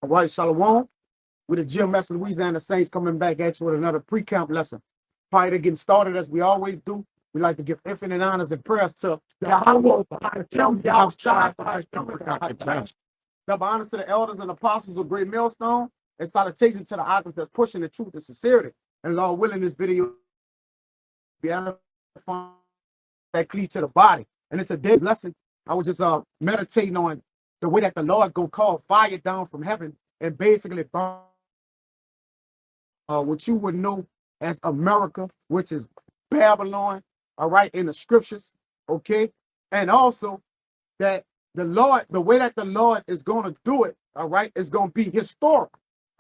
All right, Shalawam. With the GMS Louisiana Saints coming back at you with another pre-camp lesson. Prior to getting started, as we always do, we like to give infinite honors and prayers to Yahawashi, Yahawashi, bahasham. Double honors to the elders and apostles of Great Millstone, and salutation to the authors that's pushing the truth and sincerity. And Lord willing, this video be edifying that cleave to the body. And in today's lesson, I was just meditating on the way that the Lord gonna call fire down from heaven and basically burn what you would know as America, which is Babylon, all right, in the scriptures, okay? And also that the Lord, the way that the Lord is going to do it, all right, is going to be historic,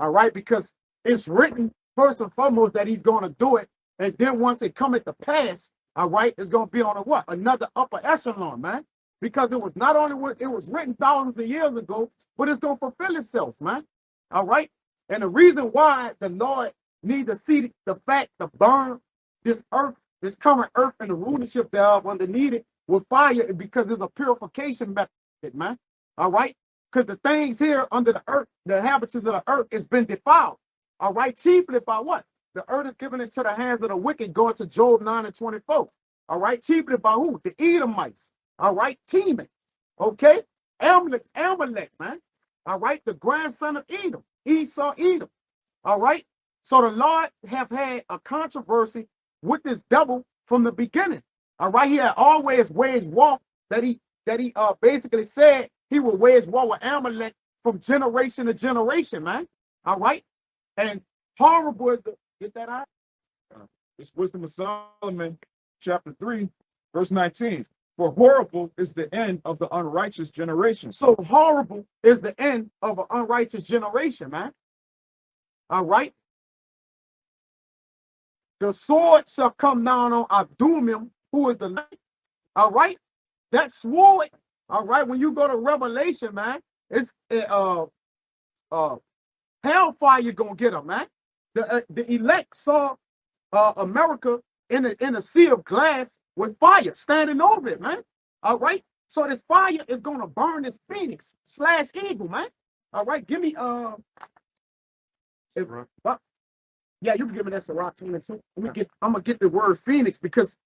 all right, because it's written first and foremost that he's going to do it. And then once it come to pass, all right, it's going to be on a what? Another upper echelon, man. Because it was not only what it was written thousands of years ago, but it's going to fulfill itself, man. All right. And the reason why the Lord need to see the fact to burn this earth, this current earth and the rulership thereof underneath it with fire, because it's a purification method, man. All right. Because the things here under the earth, the inhabitants of the earth, has been defiled. All right. Chiefly by what? The earth is given into the hands of the wicked, going to Job 9:24. All right. Chiefly by who? The Edomites. All right. Teaming. Okay. Amalek, man. All right. The grandson of Edom. Esau, Edom. All right. So the Lord have had a controversy with this devil from the beginning. All right. He had always waged war that he basically said he would wage war with Amalek from generation to generation, man. All right. And horrible is the, get that out? It's Wisdom of Solomon, chapter 3, verse 19. For horrible is the end of the unrighteous generation. So horrible is the end of an unrighteous generation, man. All right. The sword shall come down on Abdumim, who is the light. All right. That sword, all right, when you go to Revelation, man, it's hellfire you're gonna get them, man. The elect saw America in a sea of glass with fire standing over it, man. All right. So this fire is gonna burn this phoenix / eagle, man. All right. Give me yeah, you can give me that Sirach 22. I'm gonna get the word phoenix because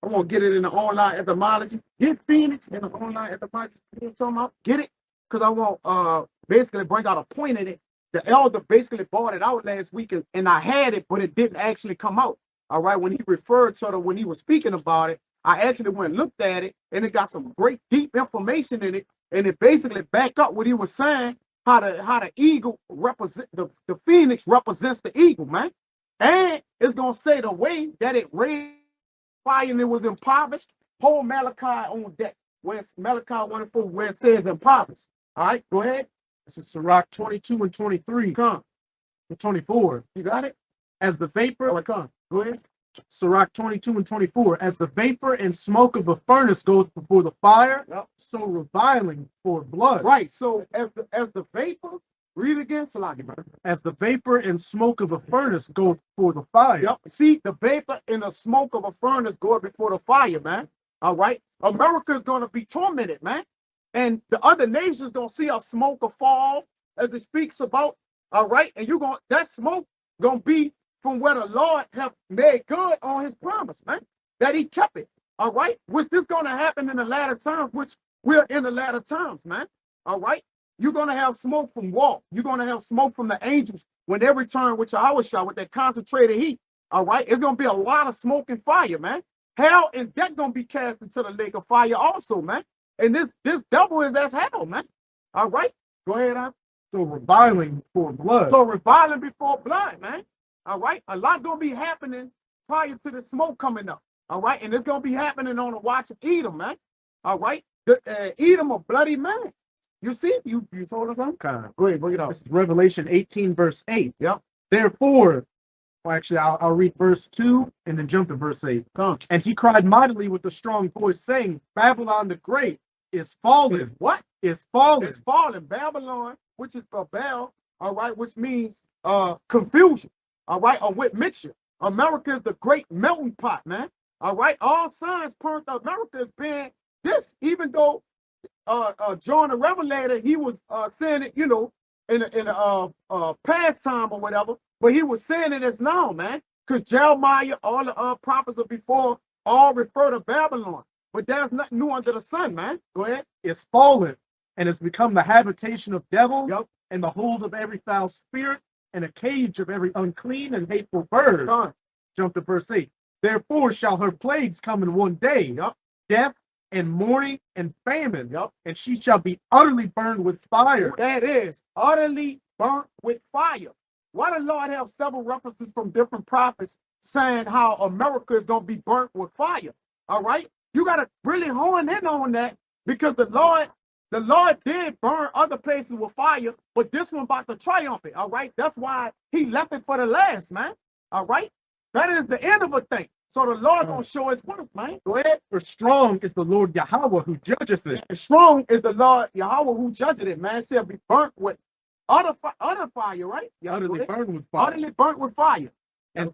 I want to get it in the online etymology. Get phoenix in the online etymology. You know what I'm talking about? Get it, because I want basically bring out a point in it. The elder basically bought it out last week, and I had it, but it didn't actually come out. All right, when he referred to it, when he was speaking about it, I actually went and looked at it, and it got some great deep information in it, and it basically backed up what he was saying. How the eagle represent the phoenix represents the eagle, man. And it's gonna say the way that it raised fire and it was impoverished. Whole Malachi on deck, where it's Malachi 1:4, where it says impoverished. All right, go ahead. This is Sirach 22 and 23. Come. To 24. You got it? As the vapor, All right, come. Go ahead. Sirach 22 and 24. As the vapor and smoke of a furnace goes before the fire, so reviling for blood. Right. So as the vapor, read it again, Salaki, brother. As the vapor and smoke of a furnace goes before the fire. Yep. See, the vapor and the smoke of a furnace go before the fire, man. All right. America is going to be tormented, man. And the other nations don't see a smoke or fall as it speaks about. All right. And that smoke going to be from where the Lord have made good on his promise, man, that he kept it. All right. Which this going to happen in the latter times, which we're in the latter times, man. All right. You're going to have smoke from war. You're going to have smoke from the angels when they return with Yahawashi with that concentrated heat. All right. It's going to be a lot of smoke and fire, man. Hell and death going to be cast into the lake of fire also, man. And this devil is as hell, man. All right. Go ahead, Al. So reviling for blood. So reviling before blood, man. All right. A lot going to be happening prior to the smoke coming up. All right. And it's going to be happening on the watch of Edom, man. All right. Edom, a bloody man. You see, you told us something? Go ahead, bring it out. This is Revelation 18, verse 8. Yep. Therefore, well, actually, I'll read verse 2 and then jump to verse 8. Come. And he cried mightily with a strong voice, saying, Babylon the Great is fallen. What? Is fallen. It's fallen. Babylon, which is Babel, all right, which means confusion, all right, or with mixture. America is the great melting pot, man. All right. All signs point to America as being this, even though John the Revelator, he was saying it, past time or whatever, but he was saying it as now, man. Because Jeremiah, all the prophets of before, all refer to Babylon. But there's nothing new under the sun, man. Go ahead. It's fallen, and it's become the habitation of devils, Yep. and the hold of every foul spirit, and a cage of every unclean and hateful bird. Jump to verse 8. Therefore shall her plagues come in one day, Yep. death and mourning and famine, Yep. and she shall be utterly burned with fire. That is utterly burnt with fire. Why the Lord have several references from different prophets saying how America is going to be burnt with fire? All right, you got to really hone in on that, because the Lord did burn other places with fire, but this one about to triumph it. All right, that's why he left it for the last, man. All right, that is the end of a thing. So the Lord gonna show his work, man. Go ahead. For strong is the Lord Yahawah who judgeth it. And strong is the Lord Yahawah who judgeth it, man. Shall be burnt with utter fire, right? Utterly burned with fire. Utterly burnt with fire. And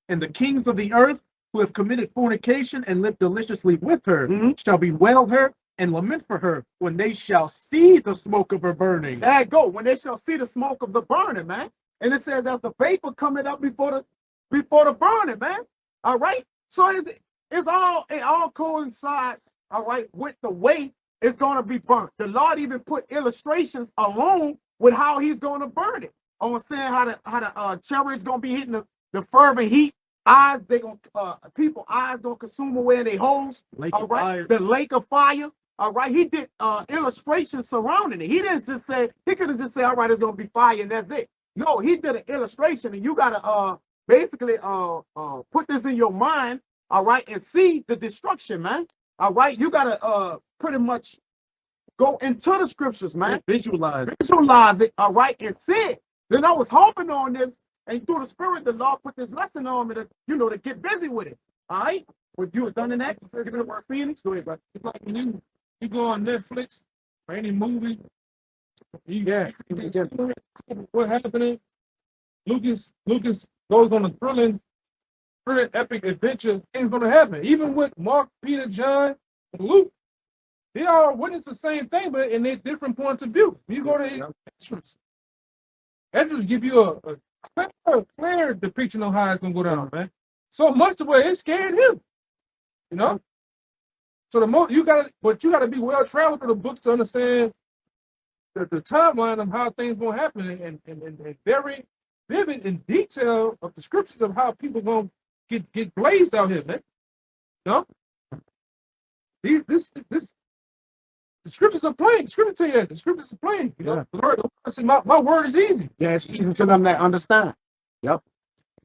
the kings of the earth who have committed fornication and lived deliciously with her shall bewail her and lament for her when they shall see the smoke of her burning. There you go. When they shall see the smoke of the burning, man. And it says that the vapor coming up before the burning, man. All right. So it all coincides, all right, with the way it's gonna be burnt. The Lord even put illustrations along with how he's gonna burn it. On saying how the cherries gonna be hitting the fervent heat. Eyes, people eyes gonna consume away in their holes. All right. The lake of fire. All right. He did illustrations surrounding it. He didn't just say, he could have just said, all right, it's gonna be fire and that's it. No, he did an illustration, and you gotta basically put this in your mind, all right, and see the destruction, man. All right, you gotta pretty much go into the scriptures, man. Visualize it, all right, and see it. Then I was hoping on this, and through the Spirit, the Lord put this lesson on me to get busy with it. All right, when you was done in that, give me the word Phoenix. Go ahead, bro. It's like when you go on Netflix or any movie, you what happening. Lucas goes on a thrilling epic adventure. Things gonna happen. Even with Mark, Peter, John, and Luke, they all witness the same thing, but in their different points of view. You go to Ezra's give you a clear depiction of how it's gonna go down, man. So much the way it scared him, you know. So you gotta be well traveled through the books to understand the timeline of how things gonna happen, and very vivid in detail of the scriptures of how people gonna get blazed out here, man. You know? The scriptures are plain. The scripture tell you that. The scriptures are plain. You know? The Lord, I say, my word is easy. Yeah, it's easy to them that understand. Yep.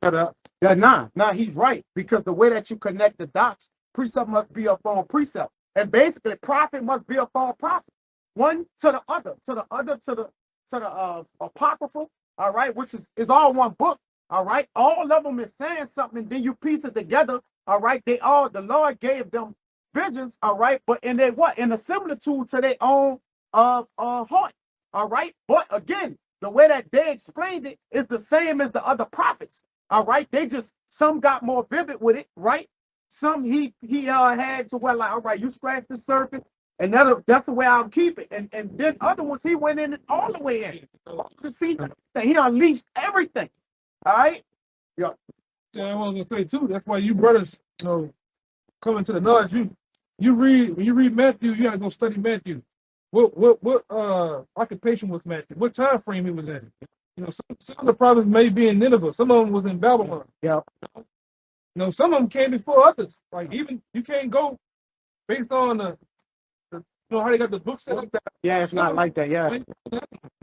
Yeah, nah, he's right. Because the way that you connect the dots, precept must be upon precept. And basically, prophet must be upon prophet. One to the other, to the apocryphal, all right, which is all one book, all right. All of them is saying something, and then you piece it together, all right. The Lord gave them visions, all right, but in a similitude to their own heart, all right. But again, the way that they explained it is the same as the other prophets, all right. They just, some got more vivid with it, right? Some he had to where, like, all right, you scratch the surface, and that's the way I'll keep it. And then other ones, he went in all the way in to see that he unleashed everything. All right. Yeah, I was gonna say too. That's why you brothers, coming to the knowledge. You read, when you read Matthew, you gotta go study Matthew. What occupation was Matthew? What time frame he was in? Some of the prophets may be in Nineveh. Some of them was in Babylon. Yeah. Some of them came before others. Like, even you can't go based on the how they got the book set up. Yeah, it's not like that. Yeah.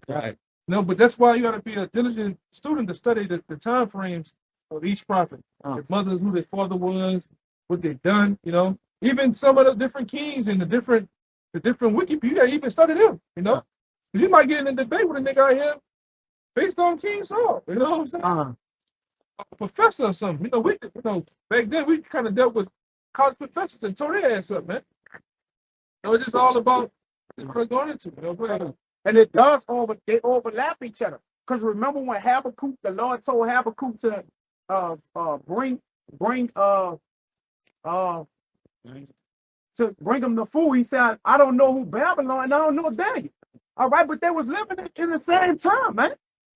Right. No, but that's why you got to be a diligent student to study the time frames of each prophet. Their mothers, who their father was, what they've done. Even some of the different kings and the different wiki people. You got to even study them. Because you might get in a debate with a nigga out here based on King Saul. You know what I'm saying? A professor or something. Back then we kind of dealt with college professors and tore their ass up, man. It's just all about what they're going into. And it does they overlap each other. Because remember when Habakkuk, the Lord told Habakkuk to bring him the food. He said, I don't know who Babylon, and I don't know Daniel. All right, but they was living in the same time, man.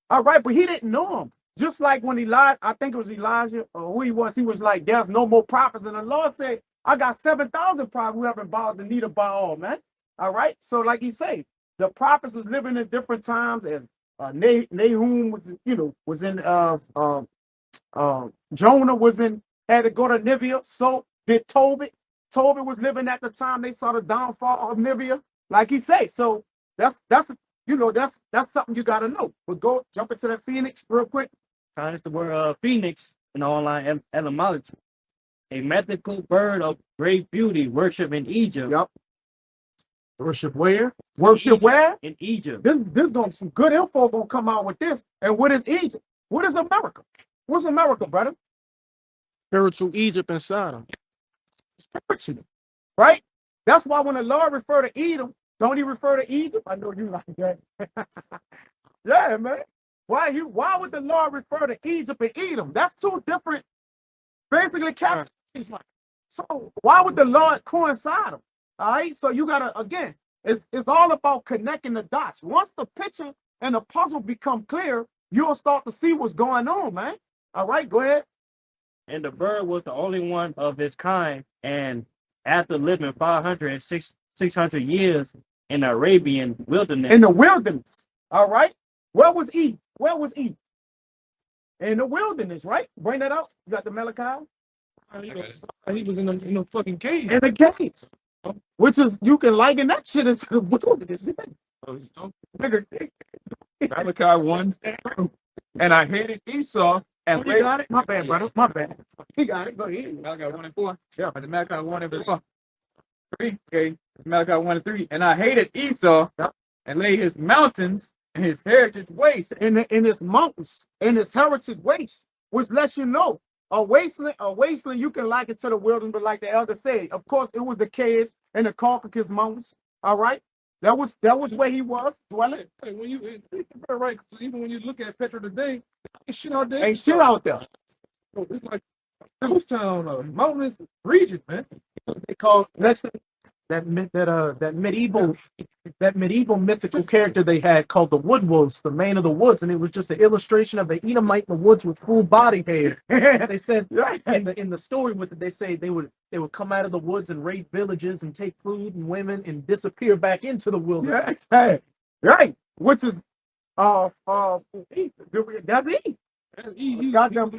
All right, but he didn't know him. Just like when Elijah, I think it was Elijah or who he was like, there's no more prophets. And the Lord said, I got 7,000 prophets who haven't bowed the knee to Baal, man. All right. So like he said, the prophets was living in different times as Nahum was, was in Jonah was in, had to go to Nineveh. So did Tobit. Tobit was living at the time they saw the downfall of Nineveh. Like he said. So that's something you gotta know. But go jump into that Phoenix real quick. It's the word phoenix in online etymology. A mythical bird of great beauty, worshipped in Egypt. Yep. Worship where? Worship Egypt, where? in Egypt. This gonna some good info gonna come out with this. And what is Egypt? What is America? What's America, brother? Spiritual Egypt and Sodom. Spiritually, right? That's why when the Lord refer to Edom, don't he refer to Egypt? I know you like that. Yeah, man. Why would the Lord refer to Egypt and Edom? That's two different, basically capitalities. So why would the Lord coincide them? All right. So you gotta again, it's all about connecting the dots. Once the picture and the puzzle become clear, you'll start to see what's going on, man. All right, go ahead. And the bird was the only one of its kind, and after living 600 years in the Arabian wilderness. In the wilderness. All right. Where was Eve? Where was Eve? In the wilderness, right? Bring that up. You got the Malachi? He was in the fucking cave. In the caves. Which is, you can liken that shit into the wilderness. Nigga. Malachi 1. And I hated Esau. And You got it? My bad, brother. My bad. He got it. Go ahead. Malachi 1 and 4. Yeah. But the Malachi 1 and 4. 3. Okay. Malachi 1 and 3. And I hated Esau and lay his mountains and his heritage waste. In his mountains, in his heritage waste, which lets you know a wasteland, you can liken it to the wilderness, but like the elder said, of course, it was the caves and the Caucasus Mountains. All right. That was where he was dwelling. Hey, when you right, even when you look at Petra today, ain't shit out there. Ain't shit out there. It's like ghost town, mountainous region, man. They call that medieval mythical character they had called the Wood Wolves, the man of the woods, and it was just an illustration of the Edomite in the woods with full body hair. They said in the story with it, they say they would come out of the woods and raid villages and take food and women and disappear back into the wilderness. Yes. Right. Which is that's it. Goddamn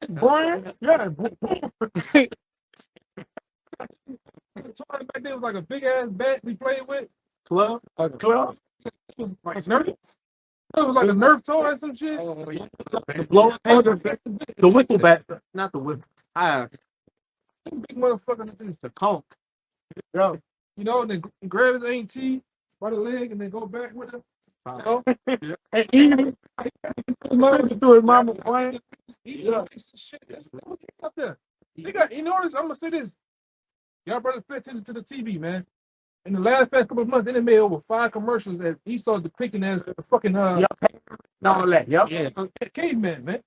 Brian. Yeah. Back there was like a big ass bat we played with. Club. It was like Nerf. It was like a Nerf toy or some shit. The blow the wiffle bat, not the wiffle. Big motherfucker. The conch. Yeah. You know, and then grab his auntie by the leg and then go back with her. You know? And eating. Through his mama playing. Yeah. Shit, that's what out there. They got, in order, I'm gonna say this. Y'all brothers pay attention to the TV, man. In the last couple of months, they made over 5 commercials that Esau depicting as a fucking all that. Yep. yeah, caveman, man.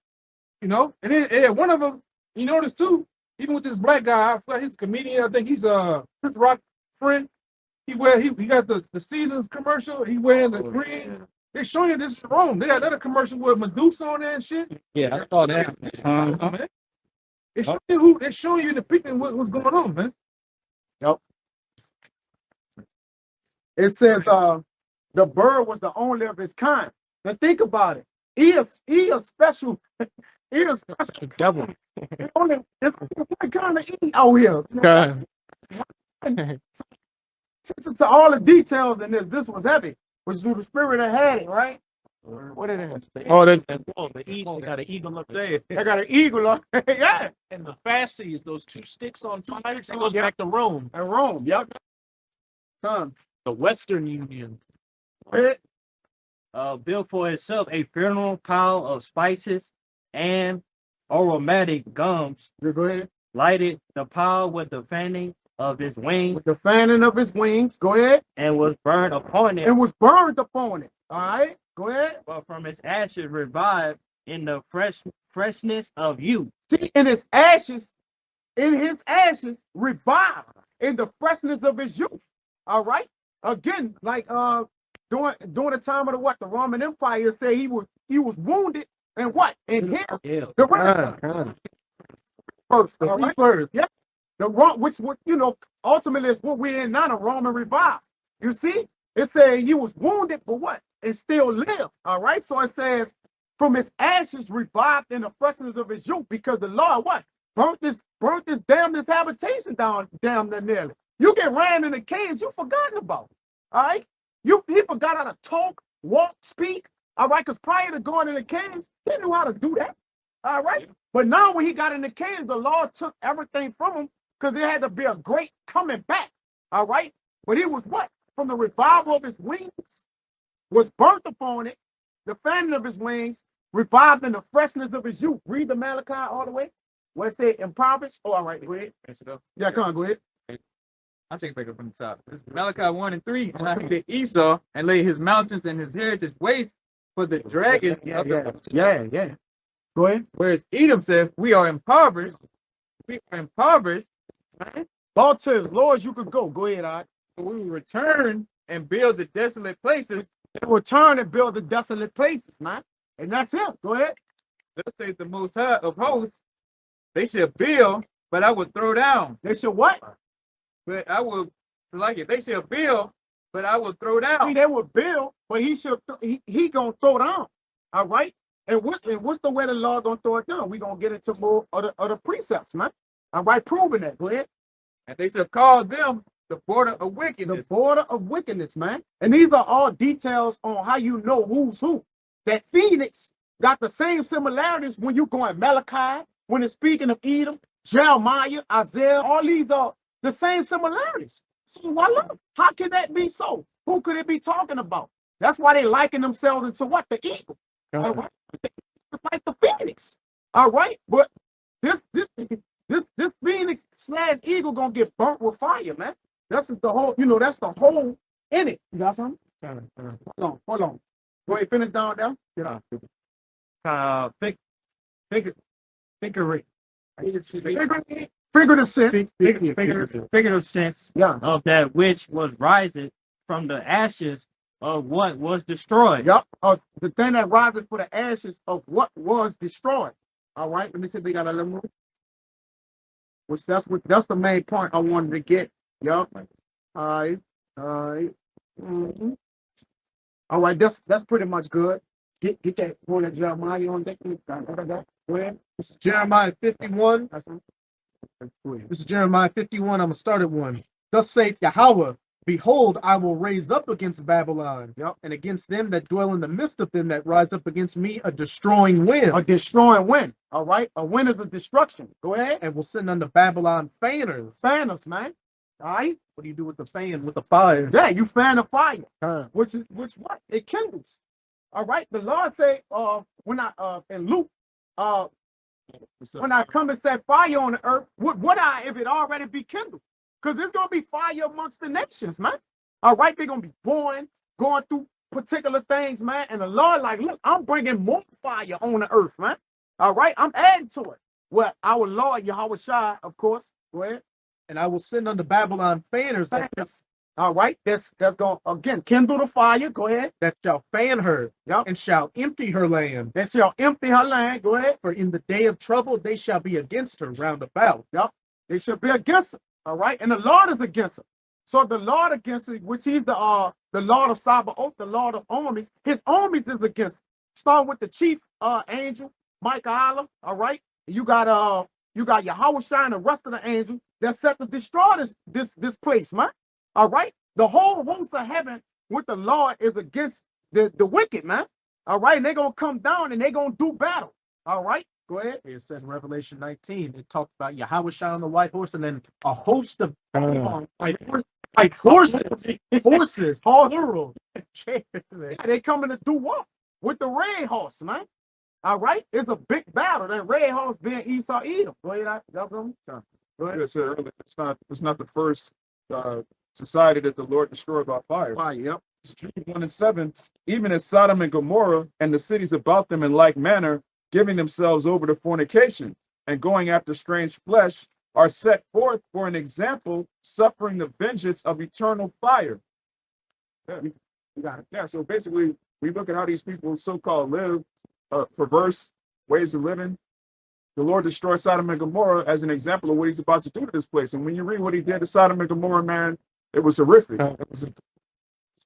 You know, and then one of them, you notice too, even with this black guy, I feel like he's a comedian. I think he's a Chris Rock friend. He got the Seasons commercial. He wearing the green. They showing you this is wrong. They got another commercial with Medusa on there and shit. Yeah, I saw that. Man. They're showing you depicting what's going on, man. Yep. It says the bird was the only of his kind. Now think about it. He is special. He is special. Devil. It's one kind of eat out here. God. To all the details in this was heavy. Was through the spirit that had it, right? What did it have? Oh, the eagle. They got an eagle up there. I got an eagle on. Yeah. And the fasces, those 2 sticks on fire, it goes back to Rome. And Rome, yep. Come. The Western Union. Built for itself a funeral pile of spices and aromatic gums. You go ahead. Lighted the pile with the fanning of his wings. With the fanning of his wings. Go ahead. And was burned upon it. And was burned upon it. All right. Go ahead. But from its ashes revived in the freshness of youth. See, in his ashes, revived in the freshness of his youth. All right. Again, like during the time of the what? The Roman Empire say he was wounded and what? And here, Yeah. the Renaissance first. All right? Rebirth. Yeah. The which would, you know, ultimately is what we're in now, the Roman revival. You see? It says he was wounded, but what? And still lived. All right. So it says, from his ashes revived in the freshness of his youth, because the Lord what? Burnt this this habitation down there nearly. You get ran in the caves, you forgotten about. All right. He forgot how to talk, walk, speak. All right, because prior to going in the caves, he knew how to do that. All right. But now when he got in the caves, the Lord took everything from him because it had to be a great coming back. All right. But he was what? From the revival of his wings, was burnt upon it, the fanning of his wings, revived in the freshness of his youth. Read the Malachi all the way. Where it say impoverished? Oh, all right, go ahead. Yeah, come on, go ahead. I'll take it back up from the top. This is Malachi 1 and 3. And I hated Esau and laid his mountains and his heritage waste for the dragon. Yeah. Go ahead. Whereas Edom said, we are impoverished. We are impoverished. Ball to as low as you could go. Go ahead, Odd. We will return and build the desolate places. Return and build the desolate places, man. And that's him. Go ahead. Thus saith the Most High of hosts, they shall build, but I will throw down. They should what? But I will, like it, they shall build, but I will throw down. See, they will build, but he gonna throw down. All right. And what's the way the Lord gonna throw it down? We gonna get into more other precepts, man. All right, proving that. Go ahead. And they shall call them the border of wickedness. The border of wickedness, man. And these are all details on how you know who's who. That Phoenix got the same similarities when you go in Malachi, when it's speaking of Edom, Jeremiah, Isaiah, all these are the same similarities. So voila, how can that be so? Who could it be talking about? That's why they liken themselves into what? The eagle. All right. It's like the Phoenix. All right. But this Phoenix / eagle gonna get burnt with fire, man. That's just the whole, that's the whole in it. You got something? Hold on. Go ahead, finish down there. Figurative sense. Figurative sense Yeah. of that which was rising from the ashes of what was destroyed. Yep. The thing that rises for the ashes of what was destroyed. All right. Let me see if they got a little more. That's the main point I wanted to get. Yep. All right. Mm-hmm. All right. That's pretty much good. Get that point of Jeremiah on deck. Go ahead. This is Jeremiah 51. That's it. This is Jeremiah 51. I'm going to start at 1. Thus saith Yahawah, behold, I will raise up against Babylon, and against them that dwell in the midst of them that rise up against me a destroying wind. A destroying wind. All right. A wind is a destruction. Go ahead. And will send unto Babylon fanners. Fanners, man. All right. What do you do with the fan? With the fire? Yeah, you fan the fire. Which what? It kindles. All right. The Lord say, when I in Luke, when I come and set fire on the earth, would I if it already be kindled? Because there's gonna be fire amongst the nations, man. All right, they're gonna be going through particular things, man. And the Lord, like, look, I'm bringing more fire on the earth, man. All right, I'm adding to it. Well, our Lord Yahawashi, of course. Go ahead. And I will send unto Babylon fanners. All right, that's going to, again, kindle the fire. Go ahead. That shall fan her, and shall empty her land. That shall empty her land. Go ahead. For in the day of trouble they shall be against her round about. They shall be against her. All right, and the Lord is against her. So the Lord against her, which he's the Lord of Sabaoth, the Lord of armies. His armies is against her. Starting with the chief angel, Michael. All right, you got Yahawashi and the rest of the angels that's set to destroy this place, man. All right, the whole host of heaven with the Lord is against the wicked, man. All right, and they're gonna come down and they're gonna do battle. All right, go ahead. It said in Revelation 19, it talked about Yahawashi on the white horse, and then a host of like horses, plural. They coming to do what with the red horse, man. All right, it's a big battle. That red horse being Esau, Edom. Go ahead, that's something. Go ahead. I said earlier, it's not the first society that the Lord destroyed by fire. Fire, yep. Jude 1 and 7, even as Sodom and Gomorrah and the cities about them in like manner, giving themselves over to fornication and going after strange flesh, are set forth for an example, suffering the vengeance of eternal fire. You got it. Yeah, so basically, we look at how these people so-called live, perverse ways of living. The Lord destroyed Sodom and Gomorrah as an example of what he's about to do to this place. And when you read what he did to Sodom and Gomorrah, man, it was horrific. It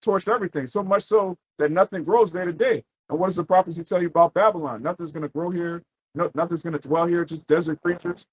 torched everything, so much so that nothing grows there today. And what does the prophecy tell you about Babylon? Nothing's going to grow here. No, nothing's going to dwell here, just desert creatures.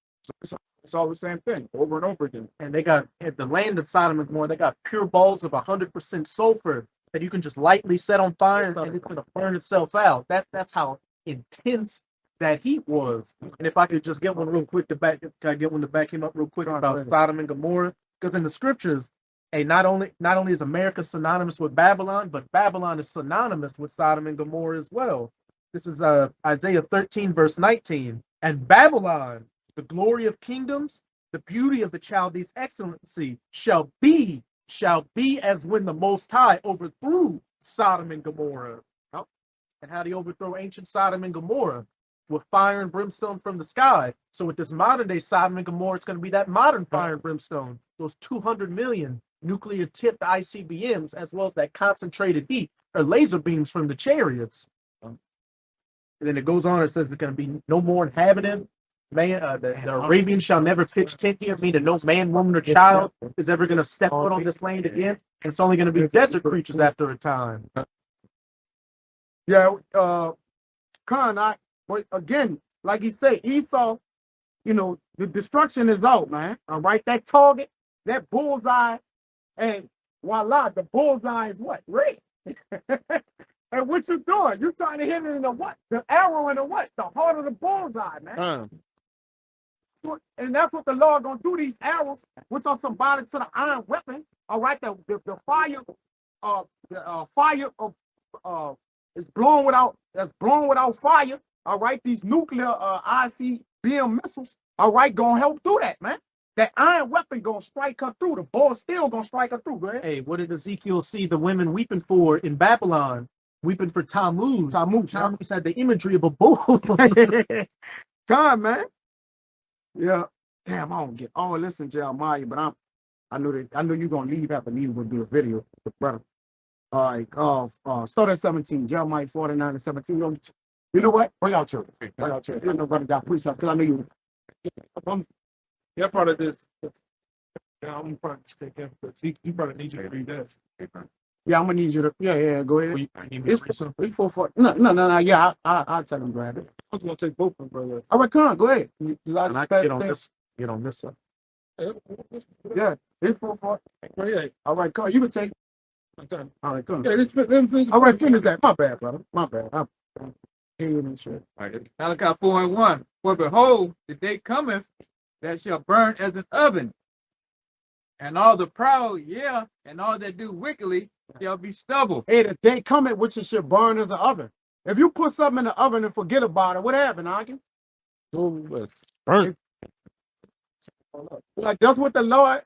So it's all the same thing over and over again. And they got at the land of Sodom and Gomorrah, they got pure balls of 100% sulfur that you can just lightly set on fire and it's going to burn itself out. That's how intense that heat was. And if I could just get one real quick to back, can I get one to back him up real quick about Sodom and Gomorrah? Because in the scriptures, not only is America synonymous with Babylon, but Babylon is synonymous with Sodom and Gomorrah as well. This is Isaiah 13, verse 19. And Babylon, the glory of kingdoms, the beauty of the Chaldees' excellency, shall be as when the Most High overthrew Sodom and Gomorrah. And how do you overthrow ancient Sodom and Gomorrah? With fire and brimstone from the sky. So with this modern day Sodom and Gomorrah, it's going to be that modern fire and brimstone. Those 200 million nuclear tipped ICBMs, as well as that concentrated heat or laser beams from the chariots. And then it goes on, it says it's going to be no more inhabited. Man, the Arabians shall never pitch tent here, meaning no man, woman, or child is ever going to step foot on this land again. And it's only going to be desert creatures after a time. Yeah, but again, like he said, Esau, the destruction is out, man. All right, that target, that bullseye, and voila, the bullseye is what? Red. And what you doing? You trying to hit it in the what? The arrow in the what? The heart of the bullseye, man. And that's what the Lord gonna do. These arrows, which are symbolic to the iron weapon. All right, the fire, fire is blown without fire. All right, these nuclear ICBM missiles, all right, gonna help do that, man. That iron weapon gonna strike her through. The ball still gonna strike her through, man. Hey, what did Ezekiel see the women weeping for in Babylon? Weeping for Tammuz. Tammuz had the imagery of a bull. Come, man. Yeah. Damn, I don't get all this in Jeremiah, but I know you're gonna leave after me. We'll do a video, brother. All right, start at 17, Jeremiah 49 and 17. You know what? Bring out your. You know, brother got precept, because I know you. Yeah, part of this. Yeah, I'm probably take him, but he probably need you to read that. Yeah, I'm gonna need you to. Yeah, go ahead. It's 4. No. Yeah, I'll tell him grab it. I was gonna take both of them, brother. All right, come on, go ahead. I get on this side. Yeah, it's 4. Yeah. All right, come on, you can take. Okay. All right, come on. Yeah, this things. All right, finish that. My bad, brother. My bad. I'm and shit. All right, Malachi 4:1. For behold, the day cometh that shall burn as an oven, and all the proud, and all that do wickedly shall be stubble. Hey, the day coming which it should burn as an oven. If you put something in the oven and forget about it, what happened, Ogden? Burnt. Like that's what the Lord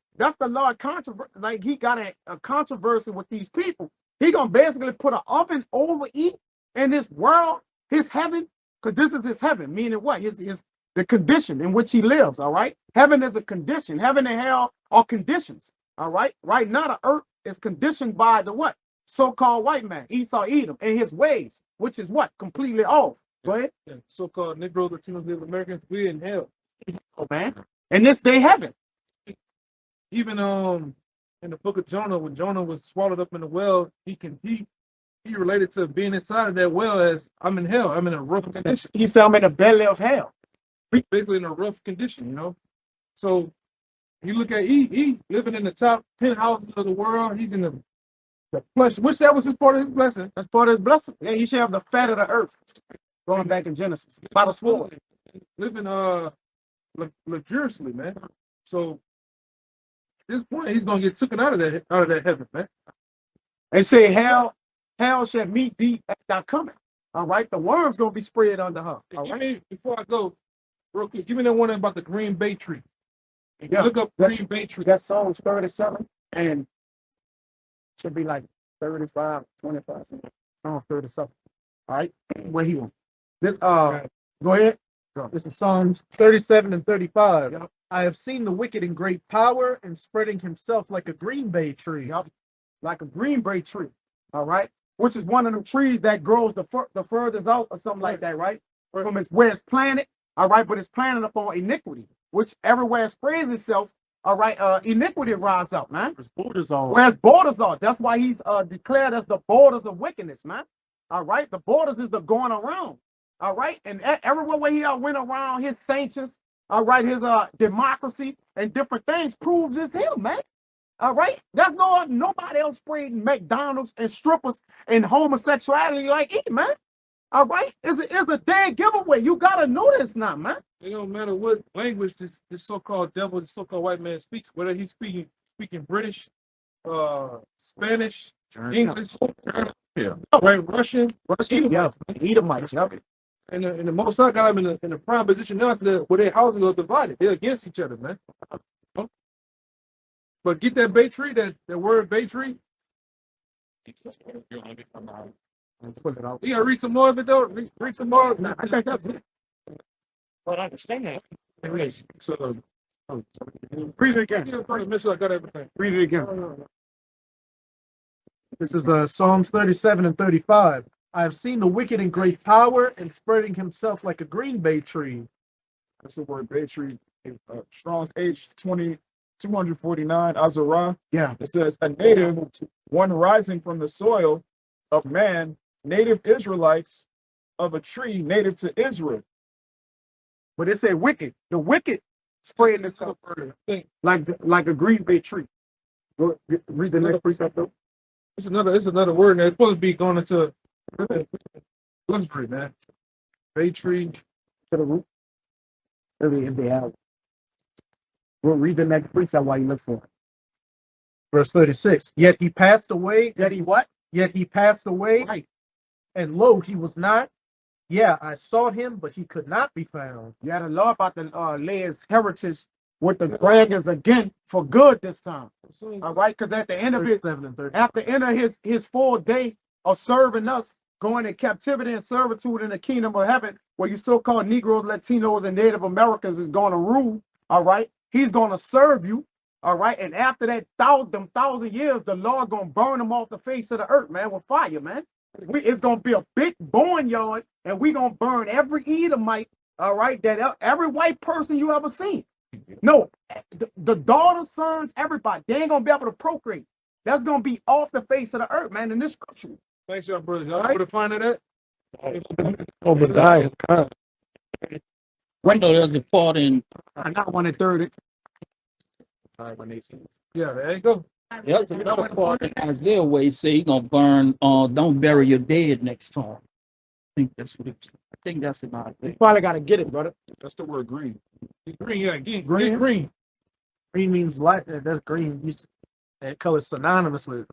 controversy. Like he got a controversy with these people. He gonna basically put an oven over it in this world, his heaven, because this is his heaven, meaning what? His the condition in which he lives. All right, heaven is a condition. Heaven and hell are conditions. All right, right now the earth is conditioned by the what? So-called white man, Esau, Edom, and his ways, which is what? Completely off. Go ahead. Yeah, so-called Negroes, Latinos, Native Americans, we in hell. Oh man, and this they heaven. Even in the book of Jonah, when Jonah was swallowed up in the well, he related to being inside of that well as I'm in hell. I'm in a rough condition. He said I'm in the belly of hell. Basically in a rough condition, you know. So you look at he living in the top 10 houses of the world. He's in the flesh. Which that was his part of his blessing. That's part of his blessing. Yeah, he should have the fat of the earth. Going back in Genesis, by the sword. Living luxuriously, man. So at this point, he's gonna get taken out of that heaven, man. They say hell shall meet thee at thy coming. All right, the worms gonna be spread under her. All right. Before I go, real quick, give me that one about the green bay tree. Yeah, look up green bay tree. That Psalms 37 and should be like 35, 25. Psalms 37. All right, where he went. This go ahead. This is Psalms 37 and 35. Yep. I have seen the wicked in great power and spreading himself like a green bay tree. Yep. Like a green bay tree. All right, which is one of the trees that grows the furthest out or something like that, right? From its where it's planted. All right, but it's planted upon iniquity, which everywhere it spreads itself. All right, iniquity rise up, man. Where's borders are. That's why he's declared as the borders of wickedness, man. All right, the borders is the going around. All right, and everywhere where he went around, his sanctions, all right, his democracy and different things proves it's him, man. All right, there's nobody else spreading McDonald's and strippers and homosexuality like it, man. All right, it's a dead giveaway. You gotta know this now, man. It don't matter what language this so-called devil, this so-called white man speaks, whether he's speaking British, Spanish, English, right, Russian, Yeah, Edomites, yeah. and the Most High got them in a prime position now where their houses are divided. They're against each other, man. But get that bay tree, that word bay tree. You gotta read some more of it though. Read some more. I think that's it. But understand that. So, Read it again. Make sure I got everything. Read it again. This is Psalms 37 and 35. I have seen the wicked in great power and spreading himself like a green bay tree. that's the word bay tree. Strong's H 249, Azarah. Yeah. It says, a native, one rising from the soil of man, native Israelites of a tree native to Israel. But it said wicked. The wicked spreading itself like a green bay tree. Read the next precept though. It's another word, and it's supposed to be going into country, man. Bay tree. To the root. If they have. We'll read the next precept while you look for it. Verse 36. Yet he passed away. That he what? Yet he passed away. Right. And lo, he was not. Yeah, I sought him, but he could not be found. Yeah, the law about to lay his heritage with the dragons again for good this time. All right, because at the end of his 37 and 30. at the end of his full day of serving us, going in captivity and servitude in the kingdom of heaven, where you so-called Negroes, Latinos, and Native Americans is going to rule. All right, he's going to serve you. All right, and after that thousand years, the Lord gonna burn them off the face of the earth, man, with fire, man. It's gonna be a big barnyard, and we gonna burn every Edomite. All right, that every white person you ever seen. No, the daughters, sons, everybody, they ain't gonna be able to procreate. That's gonna be off the face of the earth, man. In this scripture. Thanks, y'all, brother. Y'all able to find it at? Obadiah. God. I know there's a part in Not 1:30. Yeah, there you go. there's another part in Isaiah where he say he gonna burn don't bury your dead next time. I think that's what I think that's in You Isaiah. probably gotta get it, brother. That's the word green. Green, yeah, green. Green. Green means life. That's green. That color synonymous with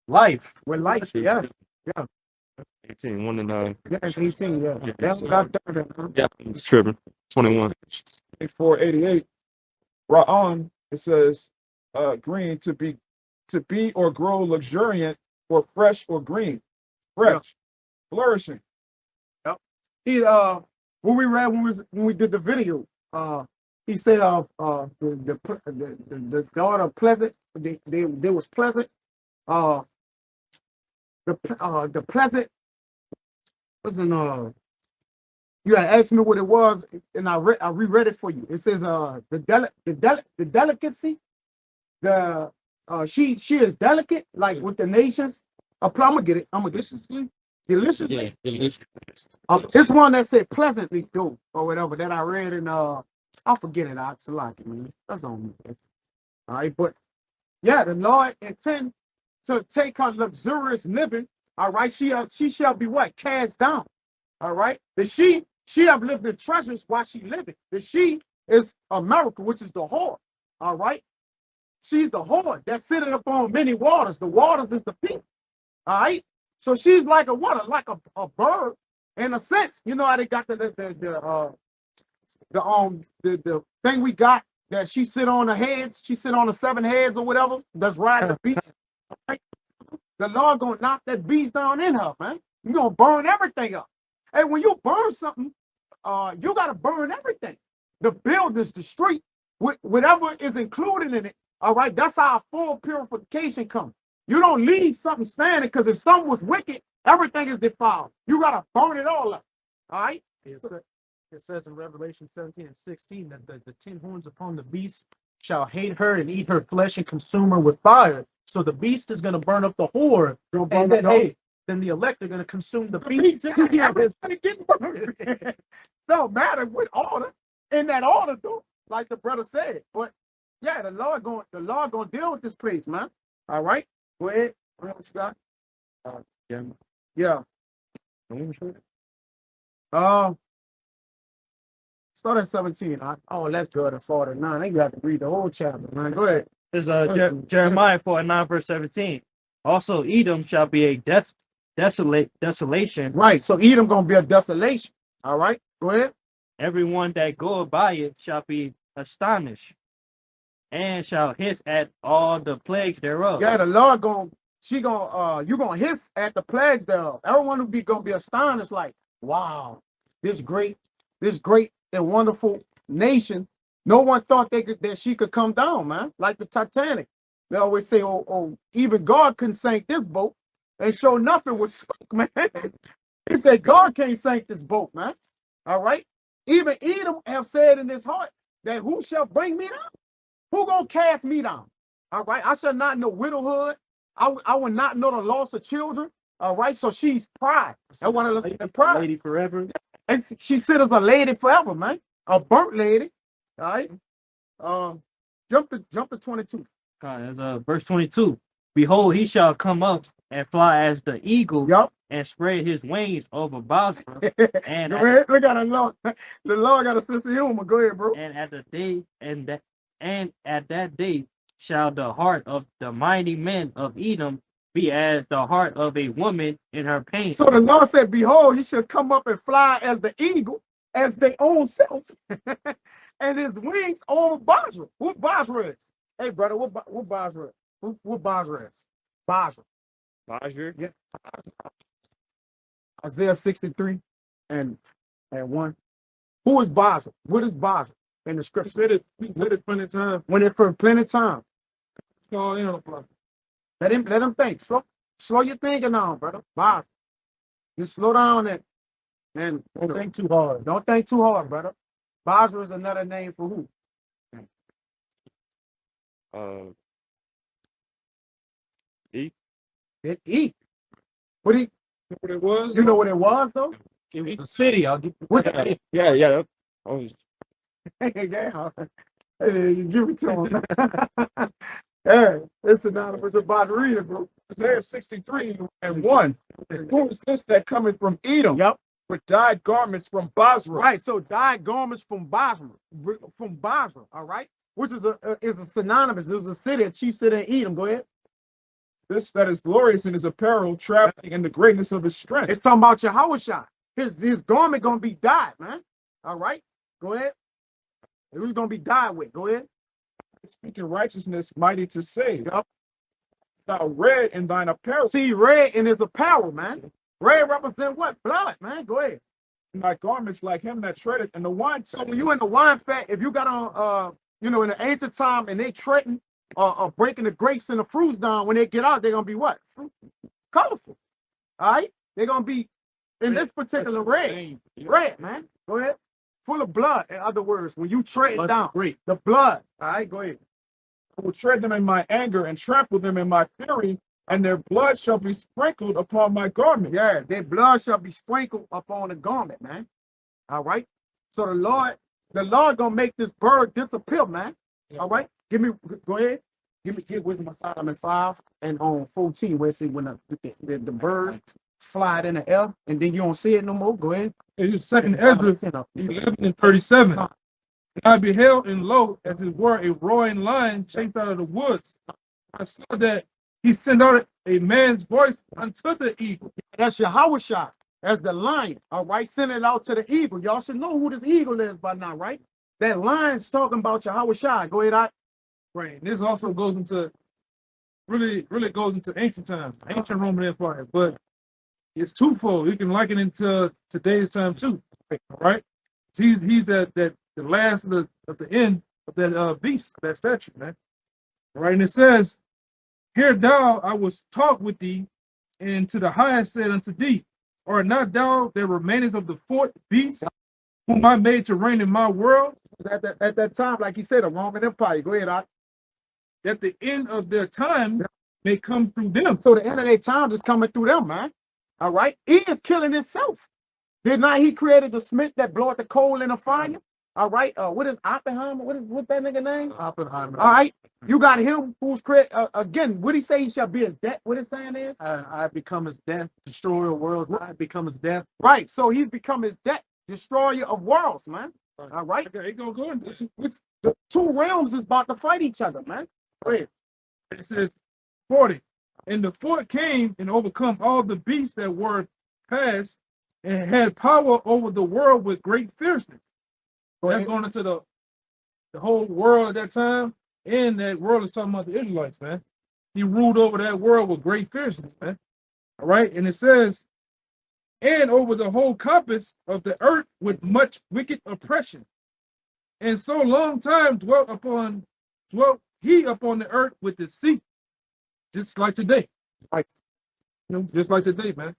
life. With life, yeah. 18, 1 and 9. Yeah, it's 18, yeah. Yeah, That's so- got 30. Huh? Yeah, it's tripping. 21. 488. Ra'on, it says green to be or grow luxuriant or fresh or green. Fresh. Flourishing. He what we read when we did the video, he said the daughter pleasant, they was pleasant, the pleasant wasn't you had asked me what it was, and I reread it for you. It says the delicacy, she is delicate, like with the nations. I'm gonna get it. Deliciously. Yeah, delicious. It's one that said pleasantly do or whatever that I read in I'll forget it. It's like man. That's on me. All right, but yeah, the Lord intend to take her luxurious living. All right, she shall be what? Cast down. All right. The she have lived in treasures while she living. The she is America, which is the whore. All right. She's the whore that's sitting upon many waters. The waters is the people. All right. So she's like a water, like a bird in a sense. You know how they got the thing we got that she sit on the heads, she sit on the 7 heads or whatever, that's riding the beast. Right? The Lord gonna knock that beast down in her, man. You're gonna burn everything up. And when you burn something, you gotta burn everything. The buildings, the street, whatever is included in it. All right, that's how full purification comes. You don't leave something standing because if something was wicked, everything is defiled. You gotta burn it all up. All right. It says in Revelation 17 and 16 that the 10 horns upon the beast shall hate her and eat her flesh and consume her with fire. So the beast is going to burn up the whore, and then the elect are going to consume the beast. Yeah, everybody getting burned. Don't matter what order. In that order, though, like the brother said. But yeah, the Lord gonna deal with this place, man. All right. Go ahead. What else you got? Yeah. Start at 17. Oh, let's go to 49. I got to read the whole chapter, man. Go ahead. This is Jeremiah 49, verse 17. Also, Edom shall be a desolation. Right. So Edom gonna be a desolation. All right. Go ahead. Everyone that goeth by it shall be astonished, and shall hiss at all the plagues thereof. Yeah, the Lord you gonna hiss at the plagues thereof. Everyone will be gonna be astonished, like, wow, this great and wonderful nation. No one thought that she could come down, man. Like the Titanic. They always say, oh, even God couldn't sink this boat. And sure nothing was sunk, man. He said, God can't sink this boat, man. All right. Even Edom have said in his heart that who shall bring me down? Who gonna cast me down? All right. I shall not know widowhood. I will not know the loss of children. All right. So she's pride. I want to pride. Lady forever. And she said as a lady forever, man. A burnt lady. All right. Jump to 22. Verse 22. Behold, he shall come up and fly as the eagle, Yup. and spread his wings over Basra. And Go ahead. Look at the Lord. The Lord got a sense of humor. Go ahead, bro. and at that day shall the heart of the mighty men of Edom be as the heart of a woman in her pain. So the Lord said, behold, he shall come up and fly as the eagle, as their own self. And his wings over Basra. Who Basra is? Hey, brother, what Basra is? What Basra is? Basra. Yeah. Isaiah 63 and 1. Who is Basra? What is Basra in the scripture? We said it plenty of times. When it for plenty of time. Call in on the block. Let him think. Slow your thinking down, brother. Basra. Just slow down and Don't think too hard. don't think too hard, brother. Basra is another name for who? It eat. What he? What it was? You know what it was though? It was a city. I'll give What's Yeah. I was yeah. Hey, you give it to him. Hey, it's synonymous with Basra, bro. Isaiah 63 and 1. Who is this that cometh from Edom? Yep. With dyed garments from Basra. Right. So dyed garments from Basra. All right. Which is a synonymous. This is a city, a chief city in Edom. Go ahead. This that is glorious in his apparel, traveling in the greatness of his strength. It's talking about Yahawashi. His garment gonna be dyed, man. All right. Go ahead. Who's gonna be dyed with? Go ahead. Speaking righteousness, mighty to save. Yep. Thou red in thine apparel. See, red in his apparel, man. Red represent what? Blood, man. Go ahead. Thy garments like him that treadeth in the wine. So when you in the wine fat, if you got on, in the ancient time and they treading breaking the grapes and the fruits down, when they get out, they're gonna be what? Colorful. All right. They're gonna be in this particular red, man. Go ahead. Full of blood. In other words, when you tread down, great. the blood. All right. Go ahead. I will tread them in my anger and trample them in my fury, and their blood shall be sprinkled upon my garment. Yeah, their blood shall be sprinkled upon the garment, man. All right. So the Lord gonna make this bird disappear, man. All right. Go ahead. Give Wisdom of Solomon 5 and on 14, where it says when the bird fly in the air and then you don't see it no more. Go ahead. It's just second Ezra 11 and 37. And I beheld, and lo, as it were, a roaring lion chased out of the woods. I saw that he sent out a man's voice unto the eagle. That's Yahawashi. That's the lion. All right. Send it out to the eagle. Y'all should know who this eagle is by now, right? That lion's talking about Yahawashi. Go ahead. Right. And this also goes into really goes into ancient times, ancient Roman Empire, but it's twofold. You can liken it to today's time too. Right? He's the last of the end of that beast, that statue, man. Right, and it says, Hear thou, I was taught with thee, and to the highest said unto thee, art not thou that remainest of the fourth beast, whom I made to reign in my world, At that time, like he said, the Roman Empire. Go ahead, that the end of their time may come through them. So the end of their time is coming through them, man. All right. He is killing himself. Did not he created the smith that bloweth the coal in the fire? All right. What is Oppenheimer? What's that nigga name? Oppenheimer. All right. You got him who's create again. What he say he shall be his death? What his saying is? I become his death, destroyer of worlds. I become his death. Right. So he's become his death, destroyer of worlds, man. All right. Okay, it go into It's the two realms is about to fight each other, man. Go ahead. it says 40. And the fourth came and overcome all the beasts that were past, and had power over the world with great fierceness. That's going into the whole world at that time, and that world is talking about the Israelites, man. He ruled over that world with great fierceness, man. All right, and it says, and over the whole compass of the earth with much wicked oppression. And so long time dwelt he upon the earth with deceit, just like today. Right. Just like today, man.